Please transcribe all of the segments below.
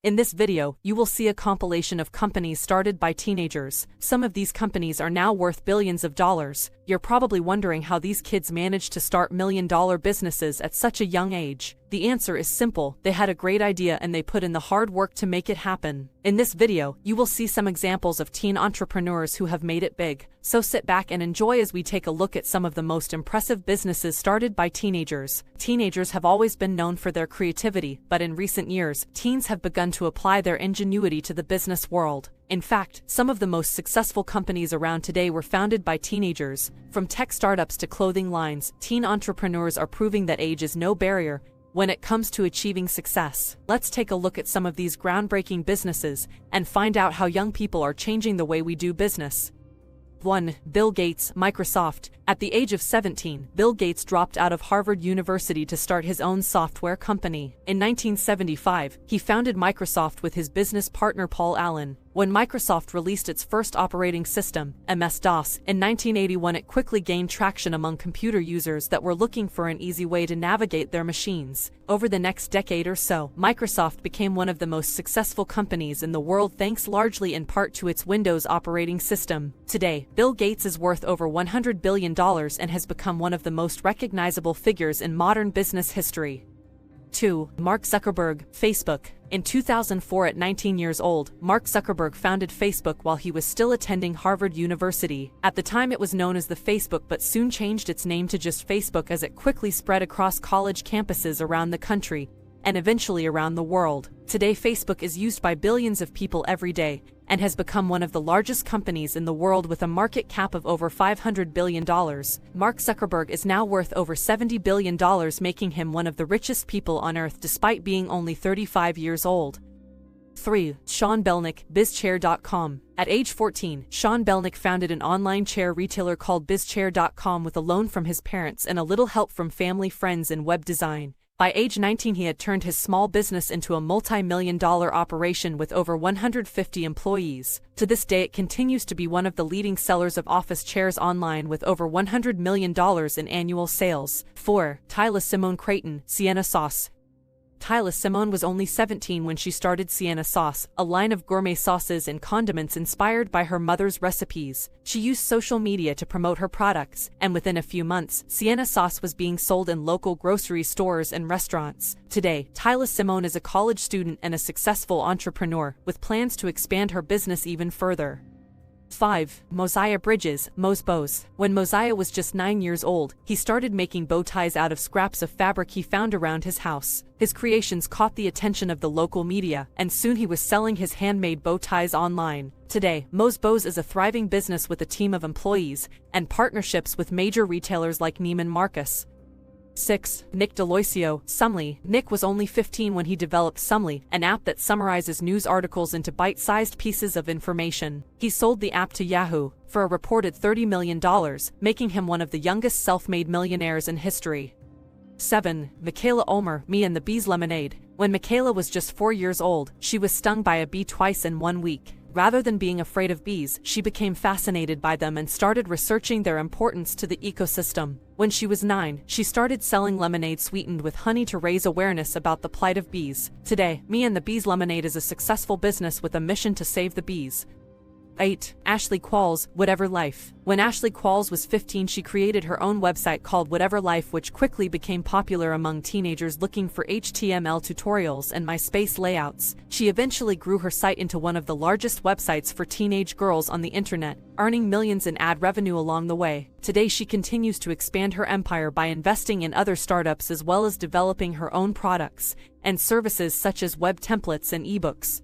In this video, you will see a compilation of companies started by teenagers. Some of these companies are now worth billions of dollars. You're probably wondering how these kids managed to start million-dollar businesses at such a young age. The answer is simple: they had a great idea and they put in the hard work to make it happen. In this video, you will see some examples of teen entrepreneurs who have made it big. So sit back and enjoy as we take a look at some of the most impressive businesses started by teenagers. Teenagers have always been known for their creativity, but in recent years, teens have begun to apply their ingenuity to the business world. In fact, some of the most successful companies around today were founded by teenagers. From tech startups to clothing lines, teen entrepreneurs are proving that age is no barrier when it comes to achieving success. Let's take a look at some of these groundbreaking businesses and find out how young people are changing the way we do business. 1. Bill Gates, Microsoft. At the age of 17, Bill Gates dropped out of Harvard University to start his own software company. In 1975, he founded Microsoft with his business partner Paul Allen. When Microsoft released its first operating system, MS-DOS, in 1981, it quickly gained traction among computer users that were looking for an easy way to navigate their machines. Over the next decade or so, Microsoft became one of the most successful companies in the world thanks largely in part to its Windows operating system. Today, Bill Gates is worth over $100 billion and has become one of the most recognizable figures in modern business history. 2. Mark Zuckerberg, Facebook. In 2004, at 19 years old, Mark Zuckerberg founded Facebook while he was still attending Harvard University. At the time it was known as the Facebook, but soon changed its name to just Facebook as it quickly spread across college campuses around the country and eventually around the world. Today, Facebook is used by billions of people every day and has become one of the largest companies in the world with a market cap of over $500 billion. Mark Zuckerberg is now worth over $70 billion, making him one of the richest people on earth despite being only 35 years old. 3. Sean Belnick, BizChair.com. At age 14, Sean Belnick founded an online chair retailer called BizChair.com with a loan from his parents and a little help from family, friends, and web design. By age 19, he had turned his small business into a multi-million-dollar operation with over 150 employees. To this day, it continues to be one of the leading sellers of office chairs online with over $100 million in annual sales. 4. Tyler Simone Creighton, Sienna Sauce. Tyler Simone was only 17 when she started Sienna Sauce, a line of gourmet sauces and condiments inspired by her mother's recipes. She used social media to promote her products, and within a few months, Sienna Sauce was being sold in local grocery stores and restaurants. Today, Tyler Simone is a college student and a successful entrepreneur, with plans to expand her business even further. 5. Mosiah Bridges, Mo's Bows. When Mosiah was just 9 years old, he started making bow ties out of scraps of fabric he found around his house. His creations caught the attention of the local media, and soon he was selling his handmade bow ties online. Today, Mo's Bows is a thriving business with a team of employees and partnerships with major retailers like Neiman Marcus. 6. Nick D'Aloisio, Sumly. Nick was only 15 when he developed Sumly, an app that summarizes news articles into bite-sized pieces of information. He sold the app to Yahoo for a reported $30 million, making him one of the youngest self-made millionaires in history. 7. Michaela Ulmer, Me and the Bees Lemonade. When Michaela was just 4 years old, she was stung by a bee twice in 1 week. Rather than being afraid of bees, she became fascinated by them and started researching their importance to the ecosystem. When she was 9, she started selling lemonade sweetened with honey to raise awareness about the plight of bees. Today, Me and the Bees Lemonade is a successful business with a mission to save the bees. 8. Ashley Qualls, Whatever Life. When Ashley Qualls was 15, she created her own website called Whatever Life, which quickly became popular among teenagers looking for HTML tutorials and MySpace layouts. She eventually grew her site into one of the largest websites for teenage girls on the internet, earning millions in ad revenue along the way. Today, she continues to expand her empire by investing in other startups as well as developing her own products and services such as web templates and ebooks.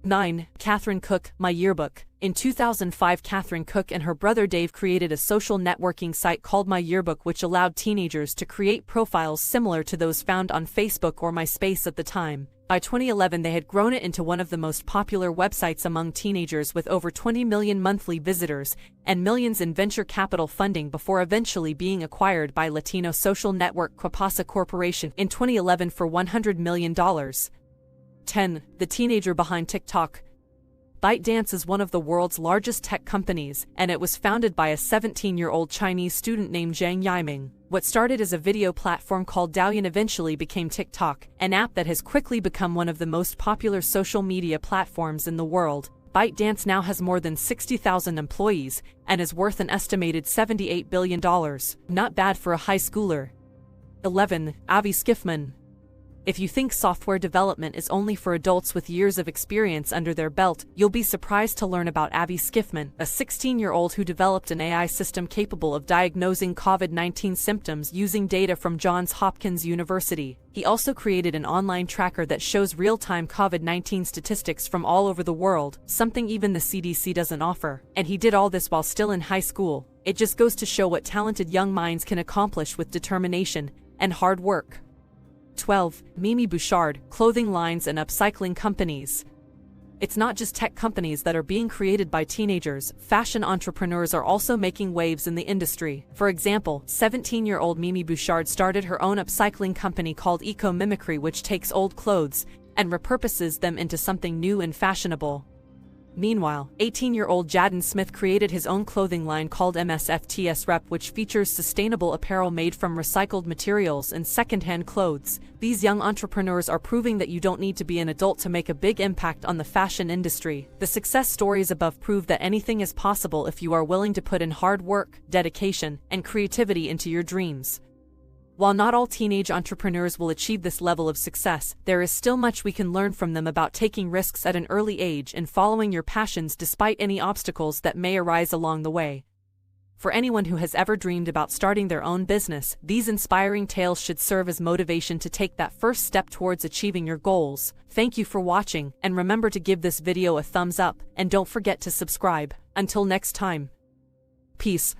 9. Catherine Cook, My Yearbook. In 2005, Catherine Cook and her brother Dave created a social networking site called My Yearbook, which allowed teenagers to create profiles similar to those found on Facebook or MySpace at the time. By 2011, they had grown it into one of the most popular websites among teenagers with over 20 million monthly visitors and millions in venture capital funding before eventually being acquired by Latino social network Quapasa Corporation in 2011 for $100 million. 10. The teenager behind TikTok. ByteDance is one of the world's largest tech companies, and it was founded by a 17-year-old Chinese student named Zhang Yiming. What started as a video platform called Douyin eventually became TikTok, an app that has quickly become one of the most popular social media platforms in the world. ByteDance now has more than 60,000 employees and is worth an estimated $78 billion. Not bad for a high schooler. 11. Avi Skiffman. If you think software development is only for adults with years of experience under their belt, you'll be surprised to learn about Avi Skiffman, a 16-year-old who developed an AI system capable of diagnosing COVID-19 symptoms using data from Johns Hopkins University. He also created an online tracker that shows real-time COVID-19 statistics from all over the world, something even the CDC doesn't offer. And he did all this while still in high school. It just goes to show what talented young minds can accomplish with determination and hard work. 12. Mimi Bouchard, clothing lines and upcycling companies. It's not just tech companies that are being created by teenagers. Fashion entrepreneurs are also making waves in the industry. For example, 17-year-old Mimi Bouchard started her own upcycling company called Eco Mimicry, which takes old clothes and repurposes them into something new and fashionable. Meanwhile, 18-year-old Jaden Smith created his own clothing line called MSFTS Rep, which features sustainable apparel made from recycled materials and secondhand clothes. These young entrepreneurs are proving that you don't need to be an adult to make a big impact on the fashion industry. The success stories above prove that anything is possible if you are willing to put in hard work, dedication, and creativity into your dreams. While not all teenage entrepreneurs will achieve this level of success, there is still much we can learn from them about taking risks at an early age and following your passions despite any obstacles that may arise along the way. For anyone who has ever dreamed about starting their own business, these inspiring tales should serve as motivation to take that first step towards achieving your goals. Thank you for watching, and remember to give this video a thumbs up, and don't forget to subscribe. Until next time. Peace.